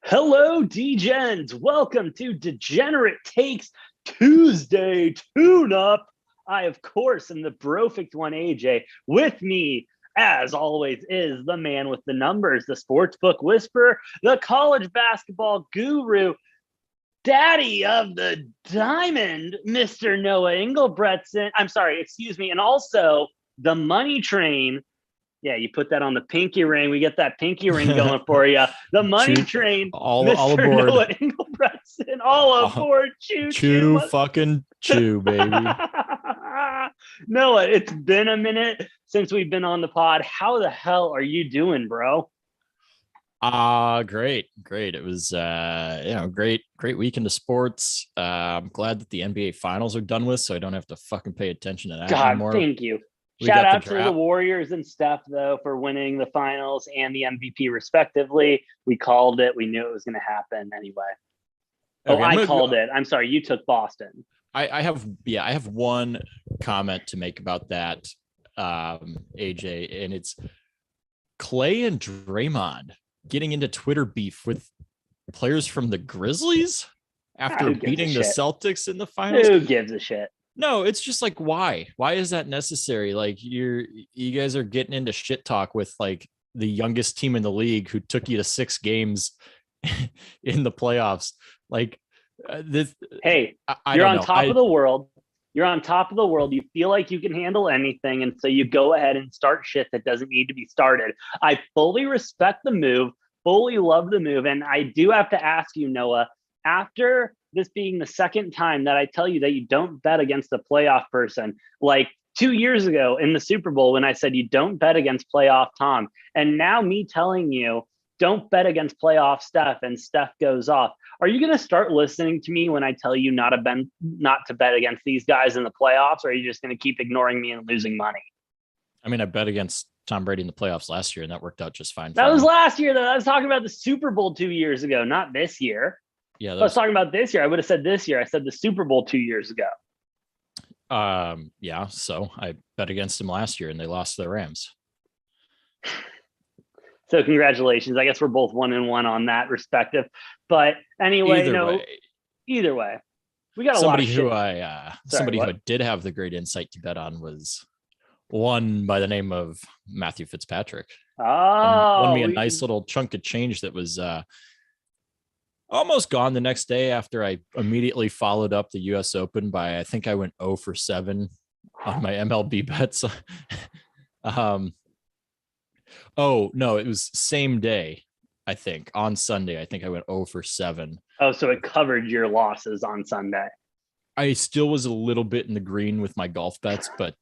Hello, Degens. Welcome to Degenerate Takes Tuesday Tune Up. I, of course, am the brofict one, AJ. With me, as always, is the man with the numbers, the sportsbook whisperer, the college basketball guru, daddy of the diamond, Mr. Noah Engelbretson. I'm sorry, excuse me. And also the money train. Yeah, you put that on the pinky ring. We get that pinky ring going for you. The money train, all Mr. aboard. Noah Engelbretson, all aboard. Choo Choo fucking choo, baby. Noah, it's been a minute since we've been on the pod. How the hell are you doing, bro? Great. It was great weekend of sports. I'm glad that the NBA finals are done with, so I don't have to fucking pay attention to that God, anymore. thank you. We Shout got out to the Warriors and Steph, though, for winning the finals and the MVP, respectively. We called it. We knew it was going to happen anyway. Okay, I called it. I'm sorry. You took Boston. I have one comment to make about that, AJ, and it's Clay and Draymond getting into Twitter beef with players from the Grizzlies after beating the Celtics in the finals. Who gives a shit? No, it's just like, why is that necessary? Like you guys are getting into shit talk with like the youngest team in the league who took you to 6 games in the playoffs. Like this. Hey, you're on top of the world. You're on top of the world. You feel like you can handle anything. And so you go ahead and start shit that doesn't need to be started. I fully respect the move, fully love the move. And I do have to ask you, Noah, after this being the second time that I tell you that you don't bet against a playoff person, like 2 years ago in the Super Bowl when I said you don't bet against playoff Tom, and now me telling you don't bet against playoff Steph and Steph goes off. Are you going to start listening to me when I tell you not to bet against these guys in the playoffs, or are you just going to keep ignoring me and losing money? I mean, I bet against Tom Brady in the playoffs last year, and that worked out just fine. That was last year, though. I was talking about the Super Bowl 2 years ago, not this year. Yeah, I was talking about this year. I would have said this year. I said the Super Bowl 2 years ago. Yeah. So I bet against them last year, and they lost to the Rams. So congratulations. I guess we're both 1-1 on that respective. But anyway, either way, we got somebody who I did have the great insight to bet on was one by the name of Matthew Fitzpatrick. Won me a nice little chunk of change that was almost gone the next day after I immediately followed up the US Open by, I think I went 0 for 7 on my MLB bets. Oh no, it was same day. I think on Sunday, I think I went 0 for 7. Oh, so it covered your losses on Sunday. I still was a little bit in the green with my golf bets, but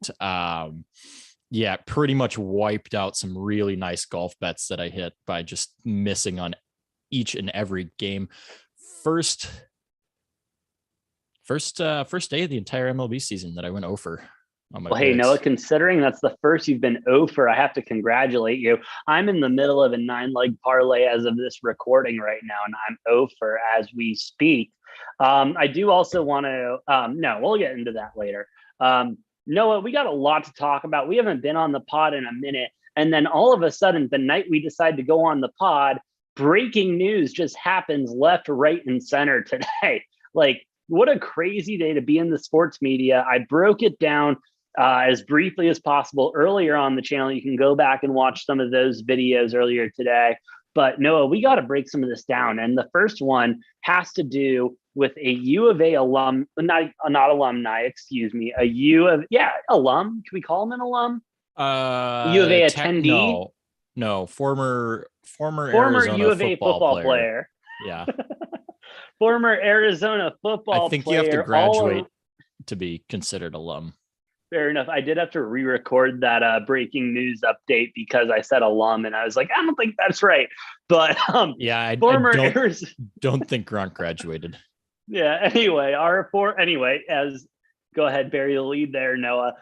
yeah, pretty much wiped out some really nice golf bets that I hit by just missing on each and every game. First day of the entire MLB season that I went over. Well, hey, Noah, considering that's the first you've been over, I have to congratulate you. I'm in the middle of a 9-leg parlay as of this recording right now, and I'm over as we speak. I do also want to, no, we'll get into that later. Noah, we got a lot to talk about. We haven't been on the pod in a minute. And then all of a sudden, the night we decide to go on the pod, breaking news just happens left, right, and center today. Like, what a crazy day to be in the sports media. I broke it down as briefly as possible earlier on the channel. You can go back and watch some of those videos earlier today. But Noah, we got to break some of this down. And the first one has to do with a U of A alum, not alumni, excuse me, alum. Can we call him an alum? U of A attendee? No, former Arizona U of A football player. Yeah. Former Arizona football player. I think you have to graduate to be considered alum. Fair enough. I did have to re-record that breaking news update because I said alum, and I was like, I don't think that's right. But yeah, I don't think Gronk graduated. Yeah. Anyway, go ahead, bury the lead there, Noah.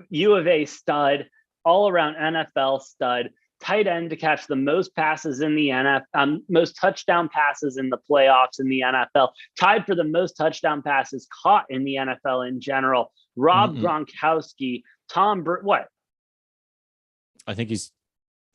U of A stud, all around NFL stud, tight end to catch the most passes in the NFL, most touchdown passes in the playoffs in the NFL, tied for the most touchdown passes caught in the NFL in general. Rob Gronkowski, what? I think he's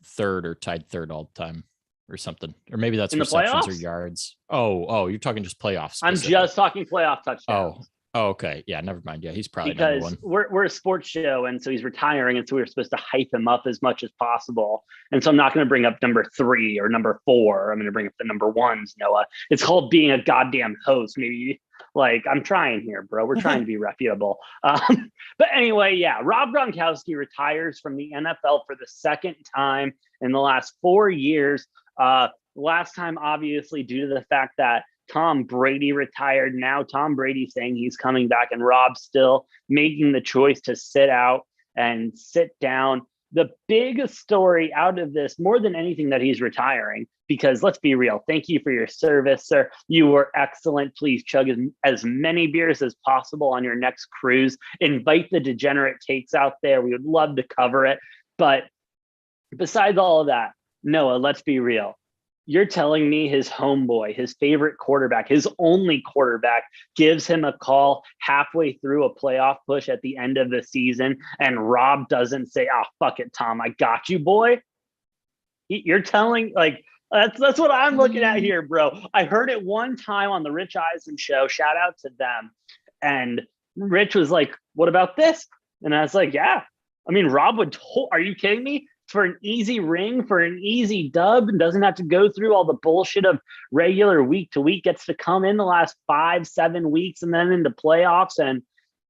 third or tied third all the time. or something, or maybe that's In the receptions or playoffs? yards. Oh, you're talking just playoffs. I'm just talking playoff touchdowns. Oh, okay. Yeah, never mind. Yeah, he's probably number Because one. we're a sports show, and so he's retiring, and so we were supposed to hype him up as much as possible. And so I'm not going to bring up number 3 or number 4. I'm going to bring up the number ones, Noah. It's called being a goddamn host. Maybe like I'm trying here, bro. We're trying to be reputable. But anyway, yeah, Rob Gronkowski retires from the NFL for the second time in the last 4 years. Last time, obviously, due to the fact that Tom Brady retired. Now Tom Brady saying he's coming back, and Rob still making the choice to sit out and sit down. The big story out of this, more than anything, that he's retiring, because let's be real. Thank you for your service, sir. You were excellent. Please chug as many beers as possible on your next cruise. Invite the degenerate takes out there. We would love to cover it. But besides all of that, Noah, let's be real. You're telling me his homeboy, his favorite quarterback, his only quarterback, gives him a call halfway through a playoff push at the end of the season, and Rob doesn't say, "Oh, fuck it, Tom, I got you, boy." You're telling, like, that's what I'm looking at here, bro. I heard it one time on the Rich Eisen show. Shout out to them. And Rich was like, "What about this?" And I was like, "Yeah. I mean, Rob would. Are you kidding me? For an easy ring, for an easy dub, and doesn't have to go through all the bullshit of regular week to week, gets to come in the last 5-7 weeks and then into playoffs and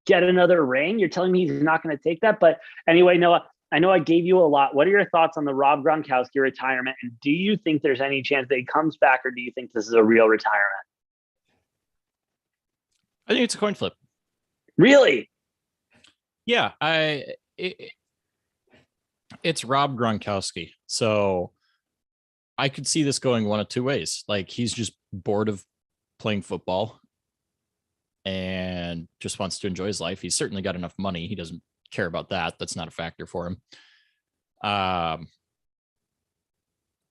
get another ring." You're telling me he's not going to take that? But anyway, Noah, I know I gave you a lot. What are your thoughts on the Rob Gronkowski retirement? And do you think there's any chance that he comes back, or do you think this is a real retirement? I think it's a coin flip. Really? Yeah, it's Rob Gronkowski. So I could see this going one of two ways. Like, he's just bored of playing football and just wants to enjoy his life. He's certainly got enough money. He doesn't care about that. That's not a factor for him.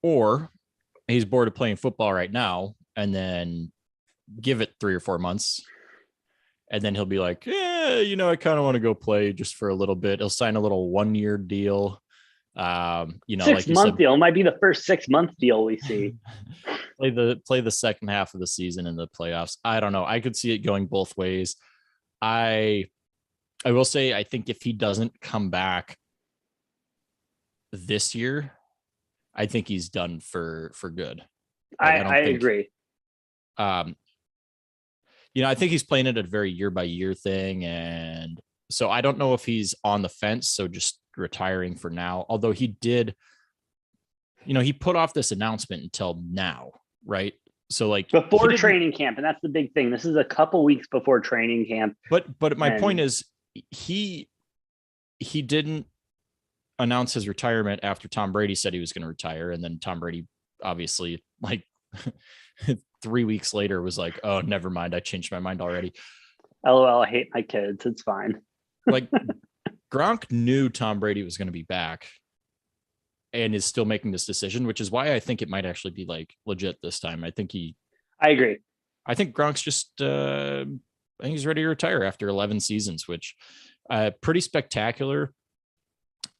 Or he's bored of playing football right now, and then give it 3 or 4 months, and then he'll be like, "Yeah, I kind of want to go play just for a little bit." He'll sign a little 1-year deal. 6-month deal. It might be the first 6-month deal we see. play the second half of the season in the playoffs. I don't know. I could see it going both ways. I will say, I think if he doesn't come back this year, I think he's done for good. I agree. I think he's playing it a very year by year thing. And so I don't know if he's on the fence. So just retiring for now, although he did, he put off this announcement until now, right? So like before training camp, and that's the big thing. This is a couple weeks before training camp. But my point is, he didn't announce his retirement after Tom Brady said he was going to retire, and then Tom Brady obviously, like 3 weeks later, was like, "Oh, never mind, I changed my mind already." LOL, I hate my kids. It's fine. Like, Gronk knew Tom Brady was going to be back and is still making this decision, which is why I think it might actually be like legit this time. I agree. I think Gronk's just, I think he's ready to retire after 11 seasons, which pretty spectacular.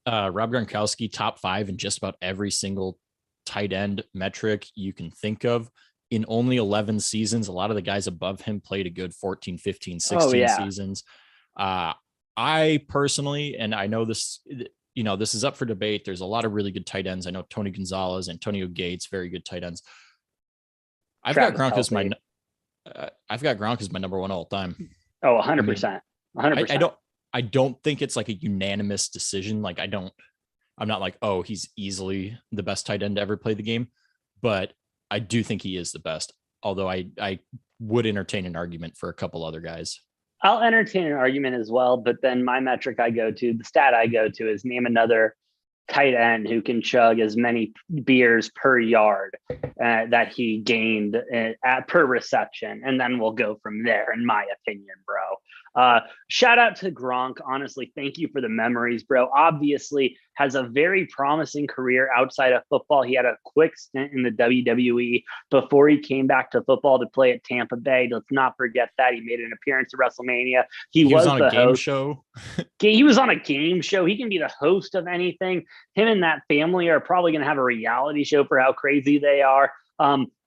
Rob Gronkowski, top 5 in just about every single tight end metric you can think of in only 11 seasons. A lot of the guys above him played a good 14, 15, 16 seasons. I personally, and I know this, this is up for debate. There's a lot of really good tight ends. I know Tony Gonzalez, Antonio Gates, very good tight ends. I've got Gronk as my number one all time. Oh, 100%. 100%. I don't think it's like a unanimous decision. Like, I'm not like, oh, he's easily the best tight end to ever play the game, but I do think he is the best. Although I would entertain an argument for a couple other guys. I'll entertain an argument as well, but then my metric the stat I go to is name another tight end who can chug as many beers per yard that he gained per reception. And then we'll go from there, in my opinion, bro. Shout out to Gronk. Honestly, thank you for the memories, bro. Obviously has a very promising career outside of football. He had a quick stint in the WWE before he came back to football to play at Tampa Bay. Let's not forget that. He made an appearance at WrestleMania. He was on the a game host. show. He was on a game show. He can be the host of anything. Him and that family are probably going to have a reality show for how crazy they are.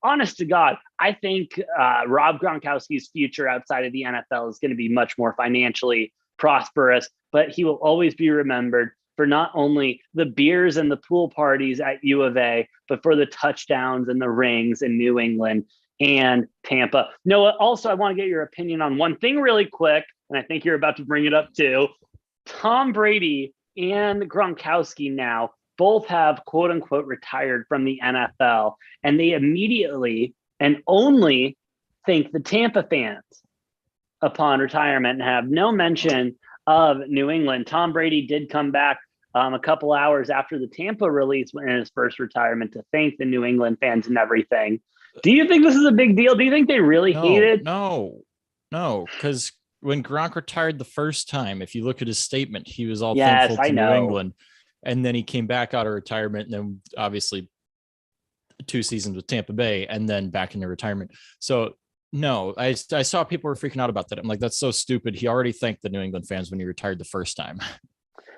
Honest to God, I think Rob Gronkowski's future outside of the NFL is going to be much more financially prosperous, but he will always be remembered for not only the beers and the pool parties at U of A, but for the touchdowns and the rings in New England and Tampa. Noah, also, I want to get your opinion on one thing really quick, and I think you're about to bring it up too. Tom Brady and Gronkowski now both have quote unquote retired from the NFL, and they immediately and only thank the Tampa fans upon retirement and have no mention of New England. Tom Brady did come back a couple hours after the Tampa release in his first retirement to thank the New England fans and everything. Do you think this is a big deal? Do you think they really hate it? No, because when Gronk retired the first time, if you look at his statement, he was all thankful to New England. And then he came back out of retirement, and then obviously 2 seasons with Tampa Bay, and then back into retirement. So no, I saw people were freaking out about that. I'm like, that's so stupid. He already thanked the New England fans when he retired the first time.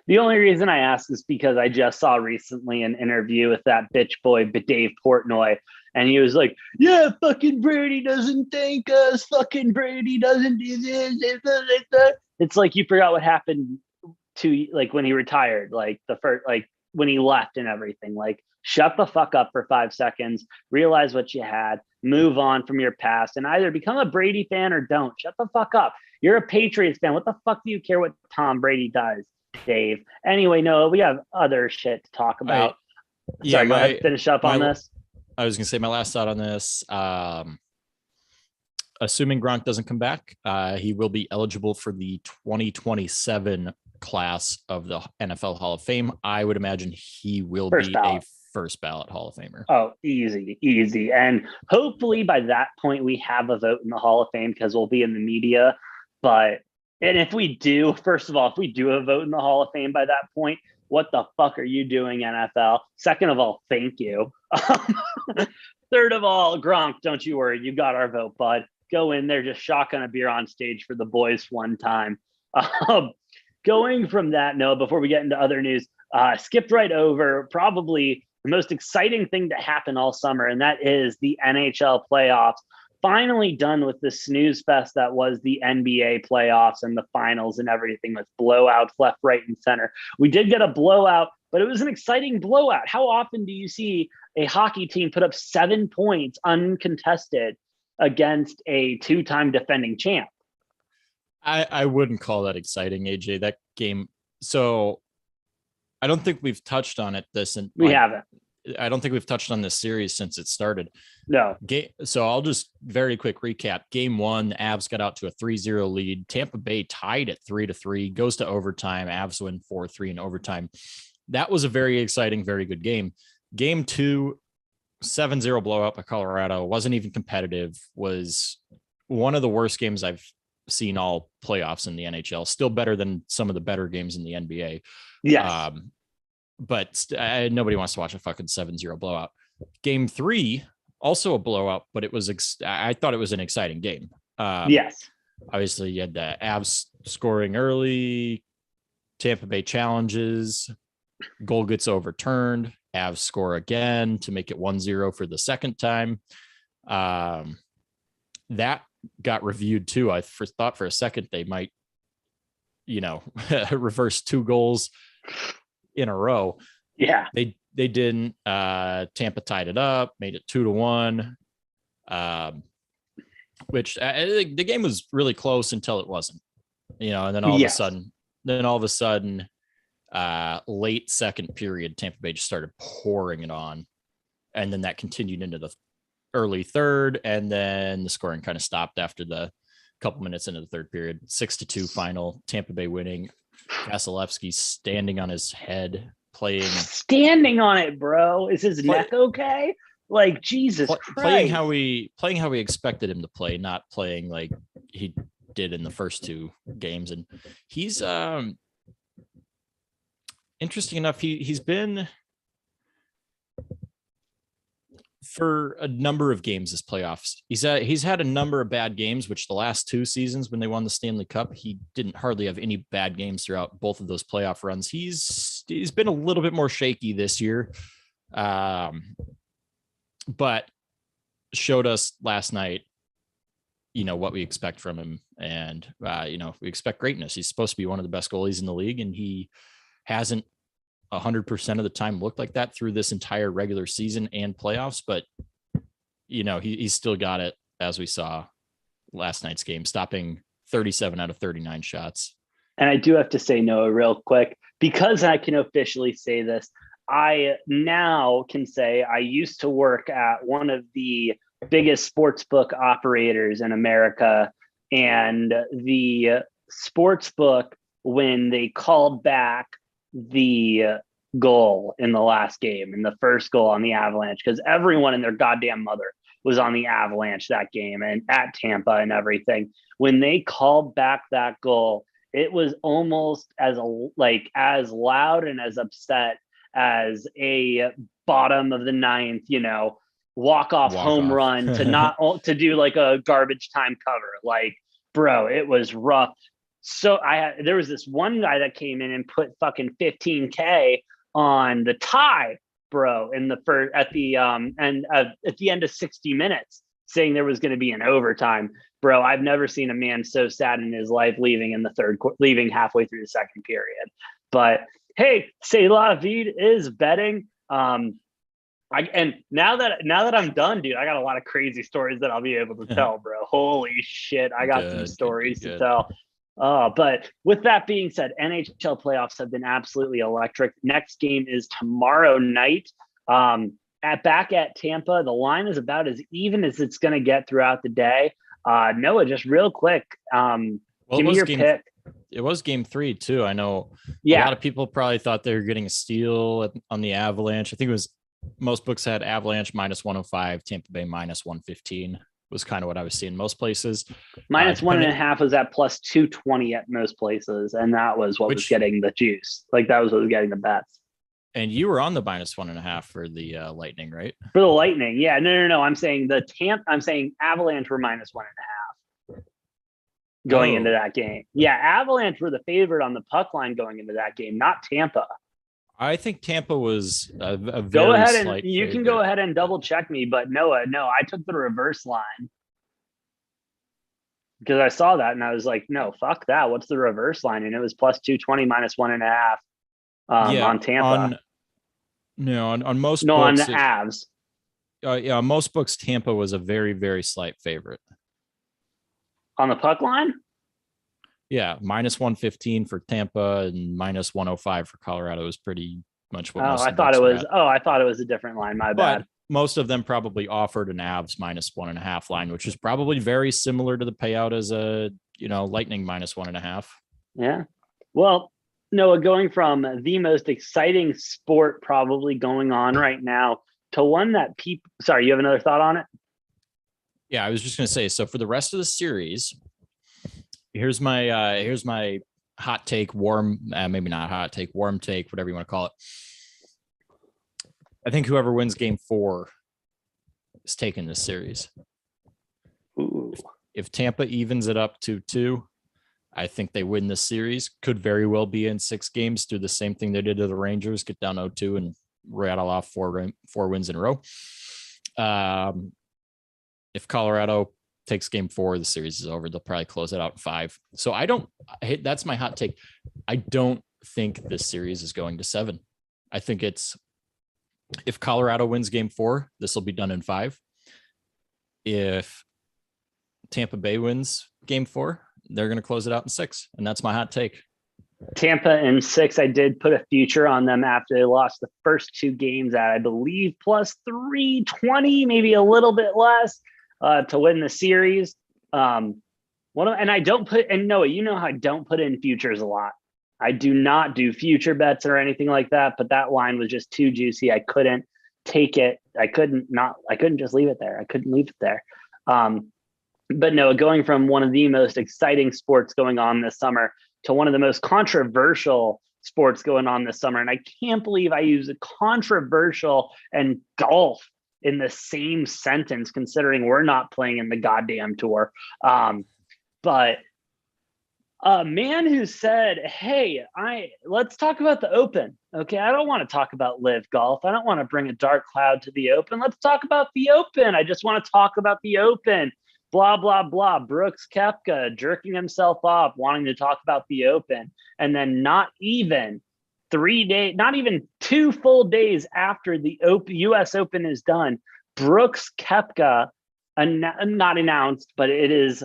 The only reason I ask is because I just saw recently an interview with that bitch boy, Dave Portnoy, and he was like, yeah, fucking Brady doesn't thank us. Fucking Brady doesn't do this. It's like you forgot what happened to like when he retired, like the first, like when he left and everything. Like, shut the fuck up for 5 seconds, realize what you had, move on from your past, and either become a Brady fan or don't. Shut the fuck up. You're a Patriots fan. What the fuck do you care what Tom Brady does, Dave? Anyway, no, we have other shit to talk about. Sorry, go ahead, finish up on this. I was gonna say my last thought on this. Assuming Gronk doesn't come back, he will be eligible for the 2027 class of the NFL Hall of Fame. I would imagine he will be a first ballot Hall of Famer. Oh, easy. And hopefully by that point we have a vote in the Hall of Fame because we'll be in the media. And if we do, first of all, if we do a vote in the Hall of Fame by that point, what the fuck are you doing, NFL? Second of all, thank you. Third of all, Gronk, don't you worry. You got our vote, bud. Go in there, just shotgun a beer on stage for the boys one time. Going from that, Noah, before we get into other news, skipped right over probably the most exciting thing to happen all summer, and that is the NHL playoffs. Finally done with the snooze fest that was the NBA playoffs and the finals and everything with blowouts left, right, and center. We did get a blowout, but it was an exciting blowout. How often do you see a hockey team put up 7 points uncontested against a 2-time defending champ? I wouldn't call that exciting, AJ. That game. So I don't think we've touched on it we haven't. I don't think we've touched on this series since it started. No. So I'll just very quick recap. Game 1, Avs got out to a 3-0 lead. Tampa Bay tied at 3-3, goes to overtime. Avs win 4-3 in overtime. That was a very exciting, very good game. Game 2, 7-0 blowout by Colorado. Wasn't even competitive. Was one of the worst games I've seen all playoffs in the NHL. Still better than some of the better games in the NBA. Yes. But nobody wants to watch a fucking 7-0 blowout. Game 3, also a blowout, but it was I thought it was an exciting game. Yes. Obviously, you had the Avs scoring early, Tampa Bay challenges, goal gets overturned, Avs score again to make it 1-0 for the second time. That got reviewed too. I thought for a second they might, reverse 2 goals in a row. Yeah. They didn't. Tampa tied it up, made it 2-1. Which the game was really close until it wasn't. And then all of a sudden, late second period, Tampa Bay just started pouring it on, and then that continued into the early third, and then the scoring kind of stopped after the couple minutes into the third period. 6-2 final, Tampa Bay winning. Vasilevsky standing on his head, standing on it, bro. Is his neck okay? Like, Jesus Christ. Playing how we expected him to play, not playing like he did in the first two games. And he's interesting enough. He's been, for a number of games this playoffs, he's had a number of bad games, which the last two seasons when they won the Stanley Cup, he didn't hardly have any bad games throughout both of those playoff runs. He's been a little bit more shaky this year, but showed us last night, what we expect from him. And, we expect greatness. He's supposed to be one of the best goalies in the league, and he hasn't 100% of the time looked like that through this entire regular season and playoffs. But, he's still got it, as we saw last night's game, stopping 37 out of 39 shots. And I do have to say, Noah, real quick, because I can officially say this, I now can say I used to work at one of the biggest sportsbook operators in America, and the sportsbook, when they called back the goal in the last game, in the first goal on the Avalanche, because everyone and their goddamn mother was on the Avalanche that game and at Tampa and everything. When they called back that goal, it was almost as loud and as upset as a bottom of the ninth, walk-off home run to do like a garbage time cover. Like, bro, it was rough. So there was this one guy that came in and put fucking $15K on the tie, bro, in the first at the end of 60 minutes, saying there was going to be an overtime. Bro, I've never seen a man so sad in his life leaving leaving halfway through the second period. But hey, c'est la vie is betting. And now that I'm done, dude, I got a lot of crazy stories that I'll be able to tell, bro. Holy shit, I got some stories to tell. But with that being said, NHL playoffs have been absolutely electric. Next game is tomorrow night back at Tampa. The line is about as even as it's going to get throughout the day. Noah, just real quick, give me your pick. It was game 3 too. I know a lot of people probably thought they were getting a steal on the Avalanche. I think it was, most books had Avalanche -105, Tampa Bay -115 was kind of what I was seeing most places. -1.5 was at +220 at most places. And that was what was getting the juice. Like, that was what was getting the bets. And you were on the -1.5 for the Lightning, right? For the Lightning. Yeah, no. I'm saying I'm saying Avalanche were -1.5 going into that game. Yeah, Avalanche were the favorite on the puck line going into that game, not Tampa. I think Tampa was a very go ahead and slight you favorite. Can go ahead and double check me, but Noah, no, I took the reverse line because I saw that and I was like, no, fuck that. What's the reverse line? And it was +220 -1.5 on Tampa. On most books, on the Avs. Most books, Tampa was a very, very slight favorite on the puck line. Yeah, -115 for Tampa and -105 for Colorado is pretty much what most I thought it was. I thought it was a different line. My bad. Most of them probably offered an Avs -1.5 line, which is probably very similar to the payout as a Lightning -1.5. Yeah. Well, Noah, going from the most exciting sport probably going on right now to one that people. Sorry, you have another thought on it? Yeah, I was just going to say. So for the rest of the series. Here's my hot take, maybe not hot take, warm take, whatever you want to call it. I think whoever wins game 4 is taking this series. Ooh. If Tampa evens it up to 2, I think they win this series. Could very well be in 6 games, do the same thing they did to the Rangers, get down 0-2 and rattle off 4 wins in a row. If Colorado takes game 4, the series is over. They'll probably close it out in 5. So that's my hot take. I don't think this series is going to 7. I think if Colorado wins game 4, this will be done in 5. If Tampa Bay wins game 4, they're going to close it out in 6. And that's my hot take. Tampa in 6. I did put a future on them after they lost the first 2 games at, I believe, +320, maybe a little bit less. To win the series. And I don't put, and Noah, you know how I don't put in futures a lot. I do not do future bets or anything like that, but that line was just too juicy. I couldn't take it. I couldn't just leave it there. I couldn't leave it there. But no, going from one of the most exciting sports going on this summer to one of the most controversial sports going on this summer. And I can't believe I use controversial and golf in the same sentence, considering we're not playing in the goddamn tour. But a man who said, "Hey, let's talk about the Open." Okay, I don't want to talk about LIV golf. I don't want to bring a dark cloud to the Open. Let's talk about the Open. I just want to talk about the Open. Blah blah blah. Brooks Koepka jerking himself off, wanting to talk about the Open, and then not even 3 days, not even 2 full days after the U.S. Open is done, Brooks Koepka, not announced, but it is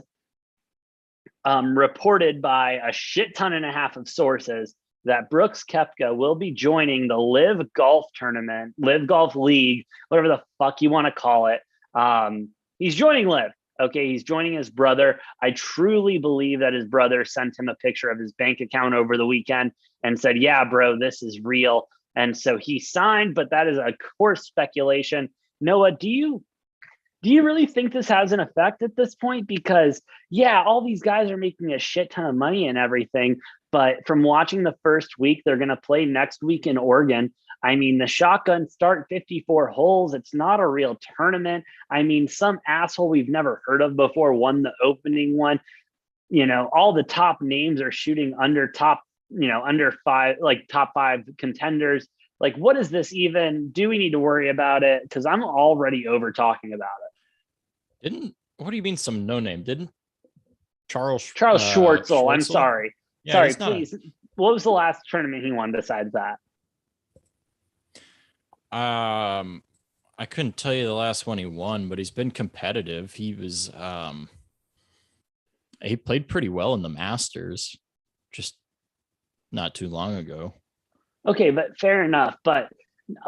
reported by a shit ton and a half of sources that Brooks Koepka will be joining the LIV Golf Tournament, LIV Golf League, whatever the fuck you want to call it. He's joining LIV. Okay, he's joining his brother. I truly believe that his brother sent him a picture of his bank account over the weekend and said, "Yeah, bro, this is real." And so he signed, but that is a coarse speculation. Noah, do you really think this has an effect at this point? Because yeah, all these guys are making a shit ton of money and everything, but from watching the first week, they're going to play next week in Oregon. I mean, the shotgun start 54 holes. It's not a real tournament. I mean, some asshole we've never heard of before won the opening one. You know, all the top names are shooting under five, like top 5 contenders. Like, what is this even? Do we need to worry about it? Because I'm already over talking about it. What do you mean some no name? Didn't Charles Schwartzel? I'm sorry. Yeah, sorry, please. What was the last tournament he won besides that? I couldn't tell you the last one he won, but he's been competitive. He was he played pretty well in the Masters just not too long ago. Okay, but fair enough. But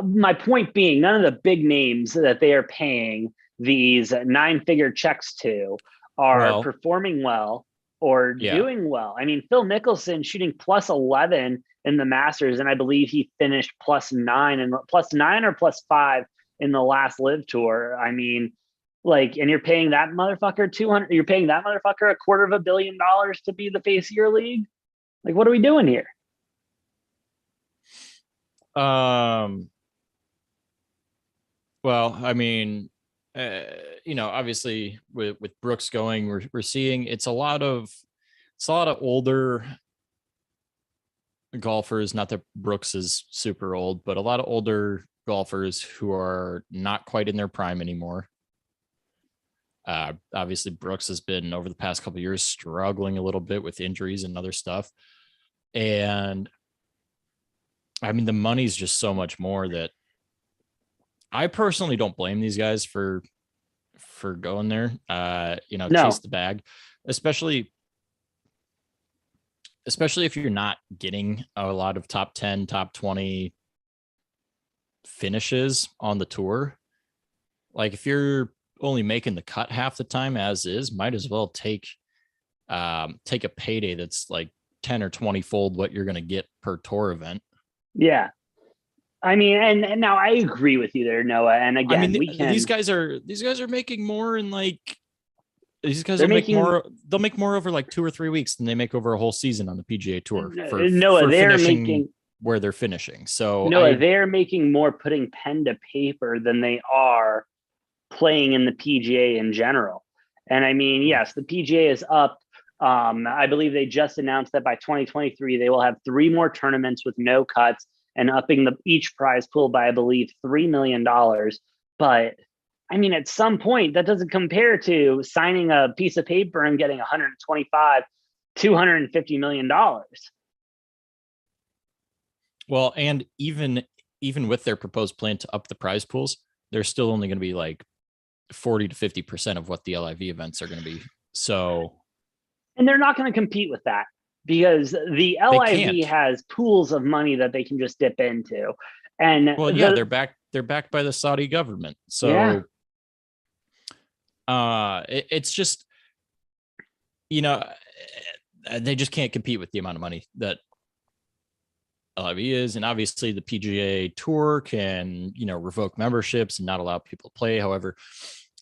my point being, none of the big names that they are paying these 9-figure checks to are performing well or doing well. I mean, Phil Mickelson shooting plus 11 in the Masters, and I believe he finished +9 and +9 or +5 in the last LIV tour. I mean, like, and you're paying that motherfucker 200. You're paying that motherfucker $250 million to be the face of your league. Like, what are we doing here? Well, I mean, obviously with Brooks going, we're seeing it's a lot of older golfers. Not that Brooks is super old, but a lot of older golfers who are not quite in their prime anymore. Obviously Brooks has been over the past couple of years struggling a little bit with injuries and other stuff. And I mean, the money's just so much more that I personally don't blame these guys for going there. Chase the bag, especially if you're not getting a lot of top 10, top 20 finishes on the tour. Like, if you're only making the cut half the time as is, might as well take a payday that's like 10 or 20 fold what you're going to get per tour event. Yeah. I mean, and now I agree with you there, Noah. And again, I mean, these guys are making more in like, these guys will make more. They'll make more over like 2 or 3 weeks than they make over a whole season on the PGA Tour for they're making where they're finishing. So they're making more putting pen to paper than they are playing in the PGA in general. And I mean, yes, the PGA is up. I believe they just announced that by 2023, they will have 3 more tournaments with no cuts and upping each prize pool by, I believe, $3 million. But I mean, at some point, that doesn't compare to signing a piece of paper and getting $250 million. Well, and even with their proposed plan to up the prize pools, they're still only going to be like 40 to 50% of what the LIV events are going to be. So, and they're not going to compete with that because the LIV has pools of money that they can just dip into. And they're backed by the Saudi government. So it's just, they just can't compete with the amount of money that LIV is. And obviously the PGA Tour can, revoke memberships and not allow people to play. However,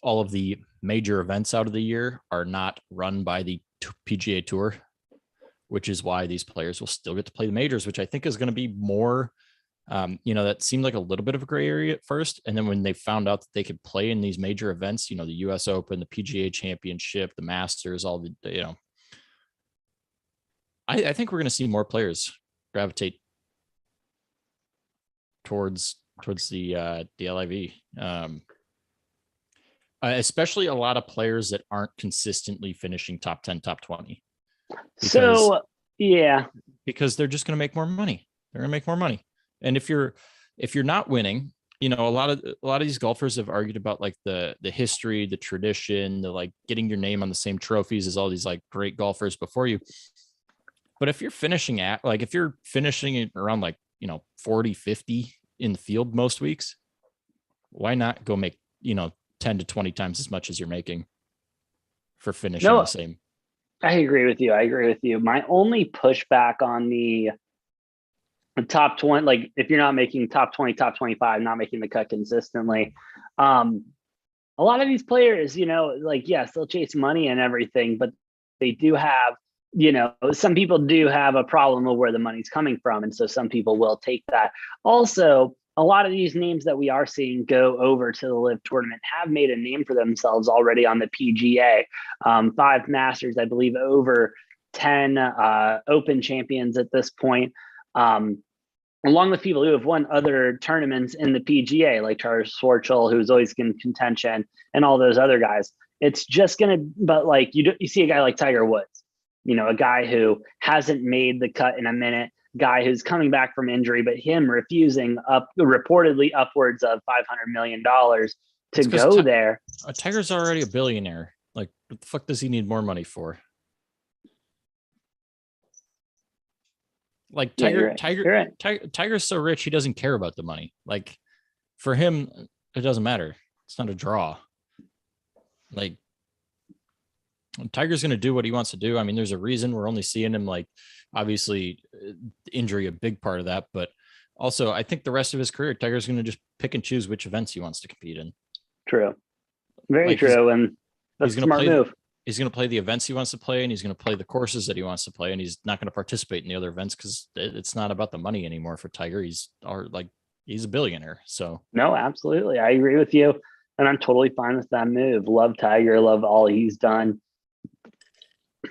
all of the major events out of the year are not run by the PGA Tour, which is why these players will still get to play the majors, which I think is going to be more, that seemed like a little bit of a gray area at first. And then when they found out that they could play in these major events, the US Open, the PGA Championship, the Masters, all the, I think we're going to see more players gravitate towards the LIV. Especially a lot of players that aren't consistently finishing top 10, top 20. Because they're just going to make more money. They're going to make more money. And if you're not winning, a lot of these golfers have argued about like the history, the tradition, the like getting your name on the same trophies as all these like great golfers before you. But if you're finishing around like, 40, 50 in the field most weeks, why not go make, 10 to 20 times as much as you're making for finishing the same? I agree with you. My only pushback on the top 20, like if you're not making top 20, top 25, not making the cut consistently, a lot of these players, yes, they'll chase money and everything, but they do have, some people do have a problem of where the money's coming from. And so some people will take that. Also, a lot of these names that we are seeing go over to the LIV tournament have made a name for themselves already on the PGA. 5 Masters, I believe, over 10 Open champions at this point, along with people who have won other tournaments in the PGA, like Charles Schwartzel, who's always in contention, and all those other guys. It's just but like you see a guy like Tiger Woods, a guy who hasn't made the cut in a minute, guy who's coming back from injury, but him refusing reportedly upwards of $500 million to go there. Tiger's already a billionaire. Like, what the fuck does he need more money for? Like Tiger's so rich, he doesn't care about the money. Like for him, it doesn't matter. It's not a draw. Like Tiger's going to do what he wants to do. I mean, there's a reason we're only seeing him, like, obviously injury, a big part of that, but also I think the rest of his career, Tiger's going to just pick and choose which events he wants to compete in. True. Very true. And that's a smart move. He's going to play the events he wants to play, and he's going to play the courses that he wants to play, and he's not going to participate in the other events because it's not about the money anymore for Tiger. He's a billionaire. So no, absolutely. I agree with you. And I'm totally fine with that move. Love Tiger, love all he's done.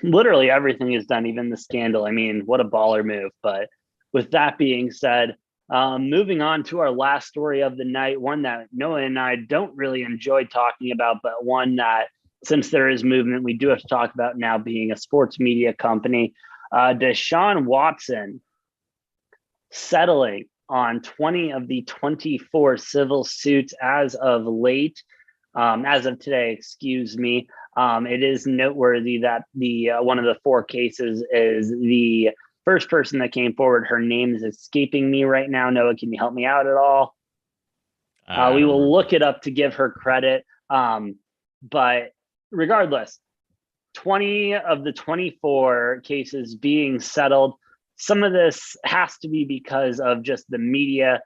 Literally everything he's done, even the scandal. I mean, what a baller move. But with that being said, moving on to our last story of the night, one that Noah and I don't really enjoy talking about, but one that, since there is movement, we do have to talk about now, being a sports media company. Deshaun Watson settling on 20 of the 24 civil suits as of today, excuse me. It is noteworthy that the one of the 4 cases is the first person that came forward. Her name is escaping me right now. Noah, can you help me out at all? We will look it up to give her credit. But regardless, 20 of the 24 cases being settled. Some of this has to be because of just the media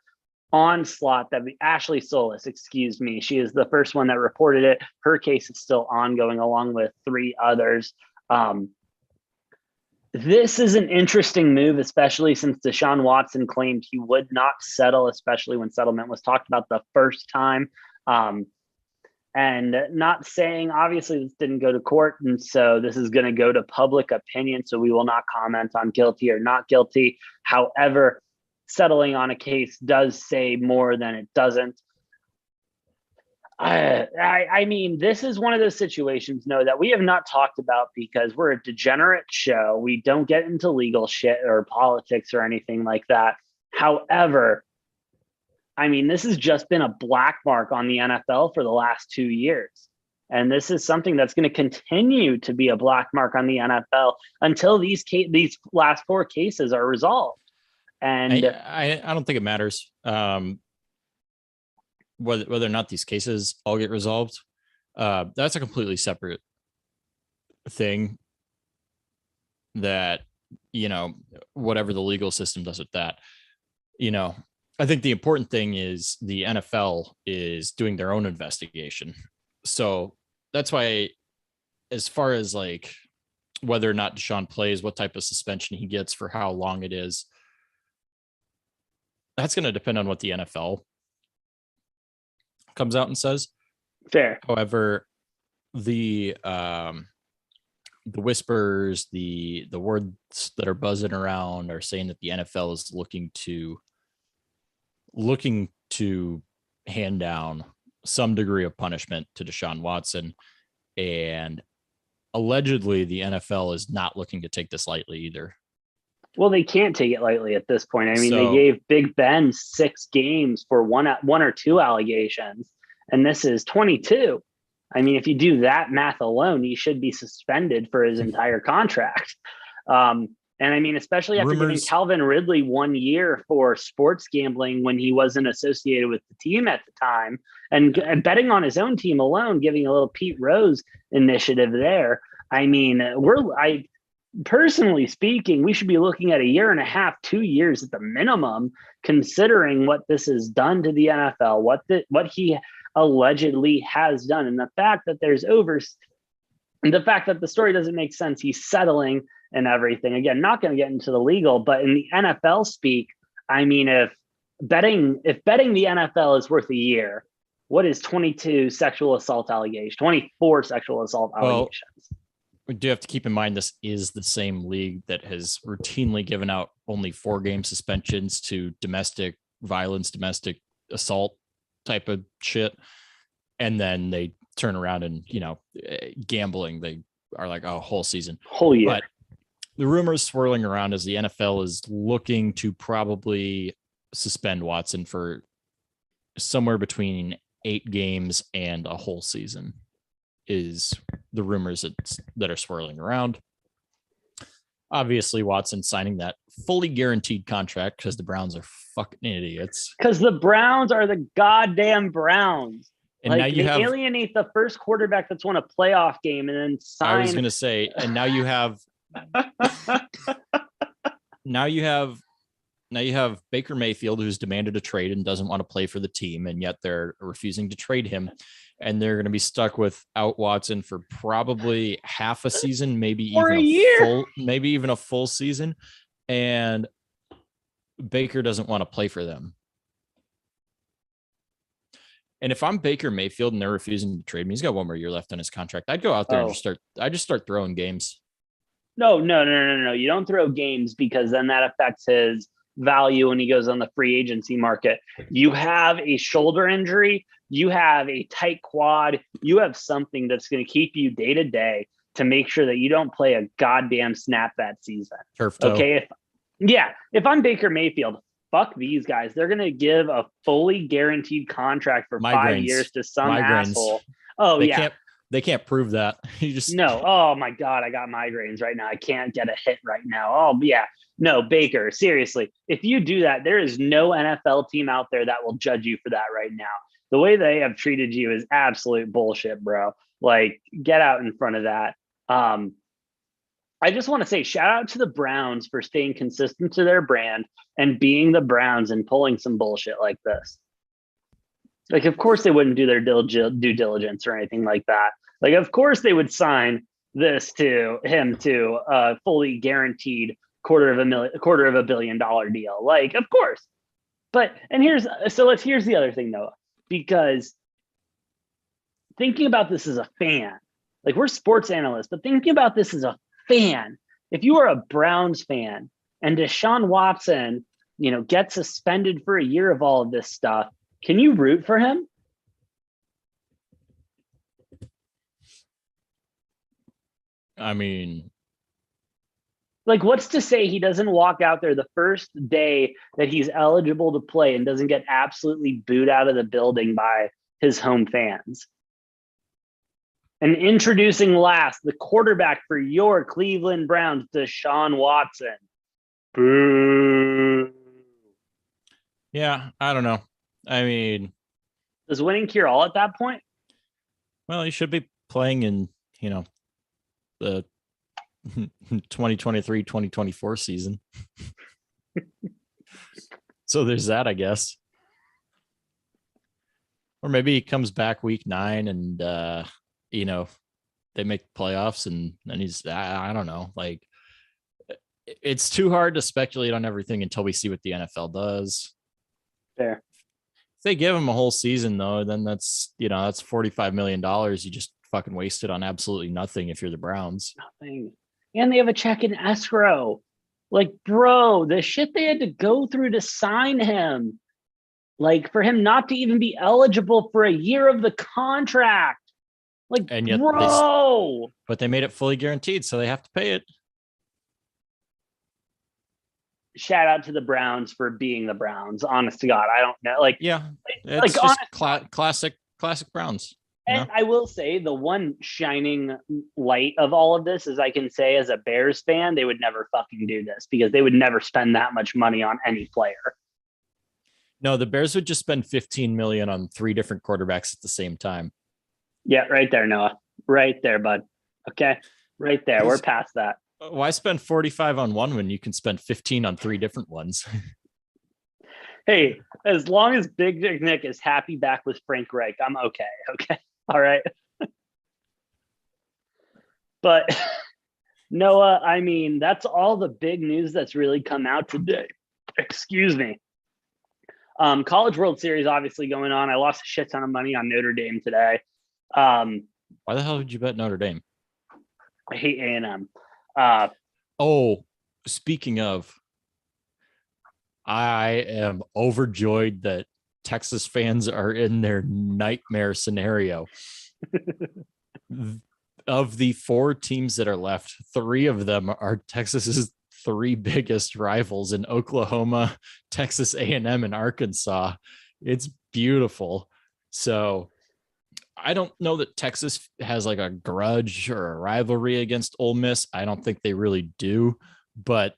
onslaught that Ashley Solis, excuse me. She is the first one that reported it. Her case is still ongoing along with 3 others. This is an interesting move, especially since Deshaun Watson claimed he would not settle, especially when settlement was talked about the first time. And not saying, obviously, this didn't go to court, and so this is going to go to public opinion, so we will not comment on guilty or not guilty. However, settling on a case does say more than it doesn't. I mean, this is one of those situations, that we have not talked about because we're a degenerate show. We don't get into legal shit or politics or anything like that. However, I mean, this has just been a black mark on the NFL for the last 2 years. And this is something that's going to continue to be a black mark on the NFL until these last 4 cases are resolved. And I don't think it matters whether or not these cases all get resolved. That's a completely separate thing that, whatever the legal system does with that, I think the important thing is the NFL is doing their own investigation. So that's why, as far as like whether or not Deshaun plays, what type of suspension he gets for how long it is, that's going to depend on what the NFL comes out and says. Fair. However, the whispers, the words that are buzzing around are saying that the NFL is looking to hand down some degree of punishment to Deshaun Watson, and allegedly the NFL is not looking to take this lightly either. Well, they can't take it lightly at this point. I mean, they gave Big Ben 6 games for one or two allegations, and this is 22. I mean, if you do that math alone, he should be suspended for his entire contract. And I mean, especially after giving Calvin Ridley 1 year for sports gambling when he wasn't associated with the team at the time, and betting on his own team alone, giving a little Pete Rose initiative there. I mean, personally speaking, we should be looking at 1.5 years, 2 years at the minimum, considering what this has done to the NFL, what he allegedly has done, and the fact that the fact that the story doesn't make sense. He's settling and everything. Again, not going to get into the legal, but in the NFL speak, I mean, if betting the NFL is worth 1 year, what is 22 sexual assault allegations, 24 sexual assault allegations? We do have to keep in mind this is the same league that has routinely given out only 4-game suspensions to domestic violence, domestic assault type of shit. And then they turn around and, gambling, they are like, oh, whole season. Whole year. But the rumors swirling around is the NFL is looking to probably suspend Watson for somewhere between 8 games and a whole season is the rumors that are swirling around. Obviously, Watson signing that fully guaranteed contract because the Browns are fucking idiots. Because the Browns are the goddamn Browns. And now you alienate the first quarterback that's won a playoff game and then sign. I was going to say, and now you have Baker Mayfield, who's demanded a trade and doesn't want to play for the team, and yet they're refusing to trade him. And they're going to be stuck without Watson for probably half a season, maybe even a full season. And Baker doesn't want to play for them. And if I'm Baker Mayfield and they're refusing to trade me, he's got 1 more year left on his contract. I'd go out there and just start throwing games. No. You don't throw games because then that affects his value when he goes on the free agency market. You have a shoulder injury, you have a tight quad, you have something that's going to keep you day to day to make sure that you don't play a goddamn snap that season. Turf toe. Okay. If I'm Baker Mayfield, fuck these guys. They're going to give a fully guaranteed contract for 5 years to some asshole. Oh, They can't prove that. No. Oh my God. I got migraines right now. I can't get a hit right now. Oh yeah. No, Baker, seriously. If you do that, there is no NFL team out there that will judge you for that right now. The way they have treated you is absolute bullshit, bro. Like, get out in front of that. I just want to say shout out to the Browns for staying consistent to their brand and being the Browns and pulling some bullshit like this. Like, of course they wouldn't do their due diligence or anything like that. Like, of course they would sign this to him to a fully guaranteed $250 million deal. Like, of course. But, and here's the other thing though, because thinking about this as a fan, like, we're sports analysts, but thinking about this as a fan, if you are a Browns fan and Deshaun Watson, gets suspended for 1 year of all of this stuff, can you root for him? I mean, like, what's to say he doesn't walk out there the first day that he's eligible to play and doesn't get absolutely booed out of the building by his home fans? And introducing last, the quarterback for your Cleveland Browns, Deshaun Watson. Boo. Yeah, I don't know. I mean, does winning cure all at that point? Well, he should be playing in, the 2023-2024 season. So there's that, I guess. Or maybe he comes back week 9 and you know, they make playoffs and then I don't know. Like it's too hard to speculate on everything until we see what the NFL does. Fair. If they give him a whole season though, then that's $45 million you just fucking wasted on absolutely nothing if you're the Browns. Nothing. And they have a check in escrow. Like, bro, the shit they had to go through to sign him. Like, for him not to even be eligible for a year of the contract. Like, and yet bro. But they made it fully guaranteed, so they have to pay it. Shout out to the Browns for being the Browns. Honest to God, I don't know. Like, yeah, it's just classic Browns. And I will say the one shining light of all of this is I can say as a Bears fan, they would never fucking do this because they would never spend that much money on any player. No, the Bears would just spend $15 million on 3 different quarterbacks at the same time. Yeah, right there, Noah. Right there, bud. Okay, right there. We're past that. Why spend 45 on one when you can spend 15 on 3 different ones? Hey, as long as Big Dick Nick is happy back with Frank Reich, I'm okay. Okay. All right. But Noah, I mean, that's all the big news that's really come out today. Excuse me. College World Series obviously going on. I lost a shit ton of money on Notre Dame today. Why the hell did you bet Notre Dame? I hate A&M. Speaking of, I am overjoyed that Texas fans are in their nightmare scenario. Of the 4 teams that are left, 3 of them are Texas's 3 biggest rivals in Oklahoma, Texas A&M, and Arkansas. It's beautiful. So I don't know that Texas has like a grudge or a rivalry against Ole Miss. I don't think they really do, but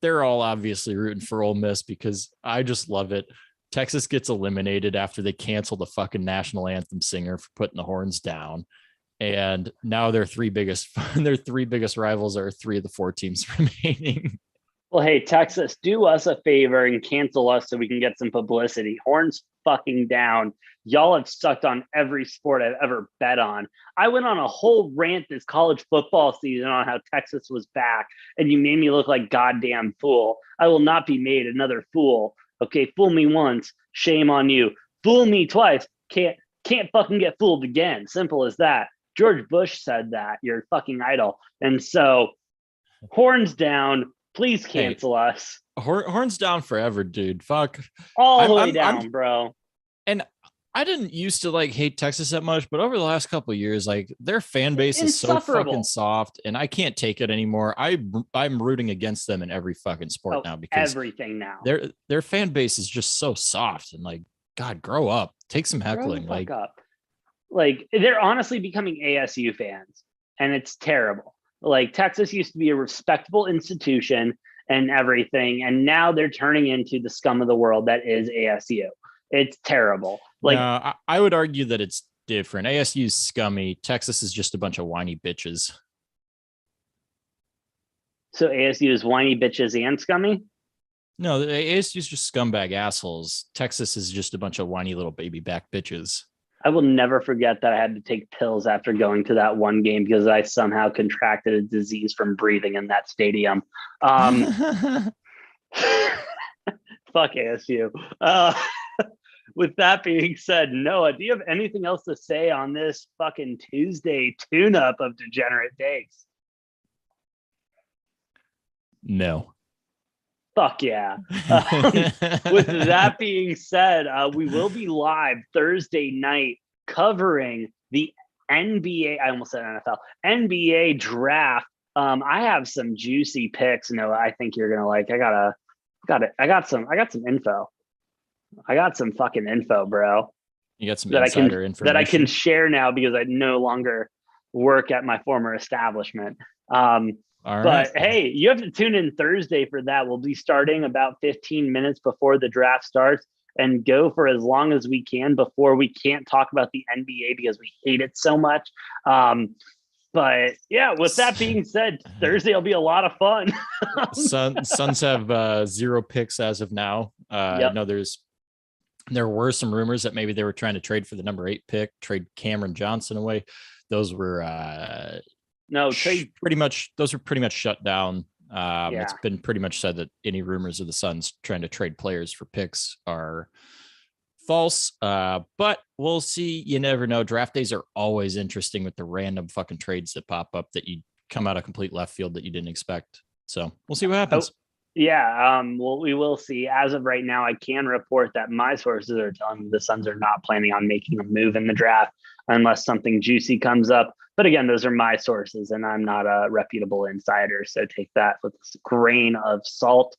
they're all obviously rooting for Ole Miss because I just love it. Texas gets eliminated after they cancel the fucking national anthem singer for putting the horns down. And now their 3 biggest rivals are 3 of the 4 teams remaining. Well, hey, Texas, do us a favor and cancel us so we can get some publicity. Horns fucking down. Y'all have sucked on every sport I've ever bet on. I went on a whole rant this college football season on how Texas was back, and you made me look like goddamn fool. I will not be made another fool. Okay, fool me once, shame on you. Fool me twice, can't fucking get fooled again. Simple as that. George Bush said that, your fucking idol. And so, horns down. Please cancel us. Horns down forever, dude. Fuck. All the way down, bro. And I didn't used to like hate Texas that much, but over the last couple of years, like their fan base is so fucking soft, and I can't take it anymore. I'm rooting against them in every fucking sport now because everything now. Their fan base is just so soft and like, God, grow up, take some heckling. Like they're honestly becoming ASU fans, and it's terrible. Like Texas used to be a respectable institution and everything, and now they're turning into the scum of the world that is ASU. It's terrible. Like I would argue that it's different. ASU is scummy. Texas is just a bunch of whiny bitches. So ASU is whiny bitches and scummy? No, the ASU is just scumbag assholes. Texas is just a bunch of whiny little baby back bitches. I will never forget that I had to take pills after going to that one game because I somehow contracted a disease from breathing in that stadium. Fuck ASU. With that being said, Noah, do you have anything else to say on this fucking Tuesday tune-up of degenerate takes? No. Fuck yeah. With that being said, we will be live Thursday night covering the NBA. I almost said NFL. NBA draft. I have some juicy picks, Noah. I think you're gonna like. I got some info. I got some fucking info, bro. You got some insider information that I can share now because I no longer work at my former establishment. But hey, you have to tune in Thursday for that. We'll be starting about 15 minutes before the draft starts and go for as long as we can before we can't talk about the NBA because we hate it so much. But yeah, with that being said, Thursday will be a lot of fun. Suns have 0 picks as of now. Yep. I know there's There were some rumors that maybe they were trying to trade for the number 8 pick, trade Cameron Johnson away. Those were pretty much shut down. It's been pretty much said that any rumors of the Suns trying to trade players for picks are false. But we'll see. You never know. Draft days are always interesting with the random fucking trades that pop up that you come out of complete left field that you didn't expect. So we'll see what happens. Yeah, well, we will see. As of right now, I can report that my sources are telling me the Suns are not planning on making a move in the draft unless something juicy comes up. But again, those are my sources, and I'm not a reputable insider, so take that with a grain of salt.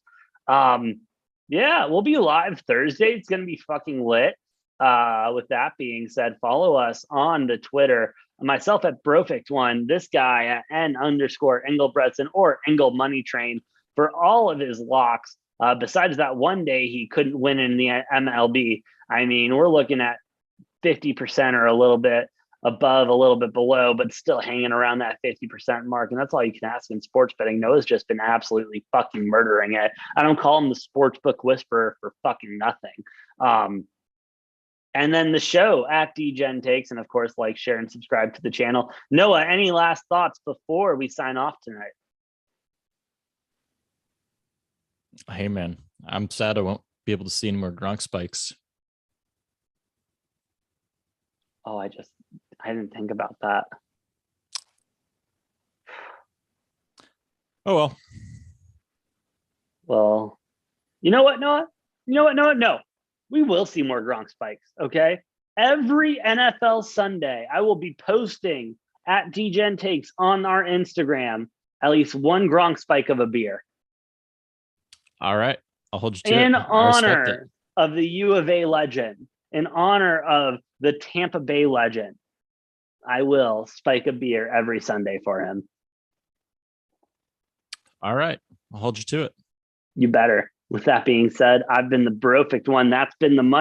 Yeah, we'll be live Thursday. It's going to be fucking lit. With that being said, follow us on the Twitter. Myself at Brofect1, this guy at N_Engelbretson or Engel Money Train for all of his locks. Besides that one day he couldn't win in the MLB. I mean, we're looking at 50% or a little bit above, a little bit below, but still hanging around that 50% mark. And that's all you can ask in sports betting. Noah's just been absolutely fucking murdering it. I don't call him the sportsbook whisperer for fucking nothing. And then the show at DGen Takes, and of course, like, share, and subscribe to the channel. Noah, any last thoughts before we sign off tonight? Hey man, I'm sad I won't be able to see any more Gronk spikes. Oh, I didn't think about that. Oh well. Well, you know what, Noah? No. We will see more Gronk spikes, okay? Every NFL Sunday, I will be posting at DGen Takes on our Instagram at least one Gronk spike of a beer. All right. I'll hold you to in it. honor of the U of A legend, in honor of the Tampa Bay legend. I will spike a beer every Sunday for him. All right. I'll hold you to it. You better. With that being said, I've been the Brofect1. That's been the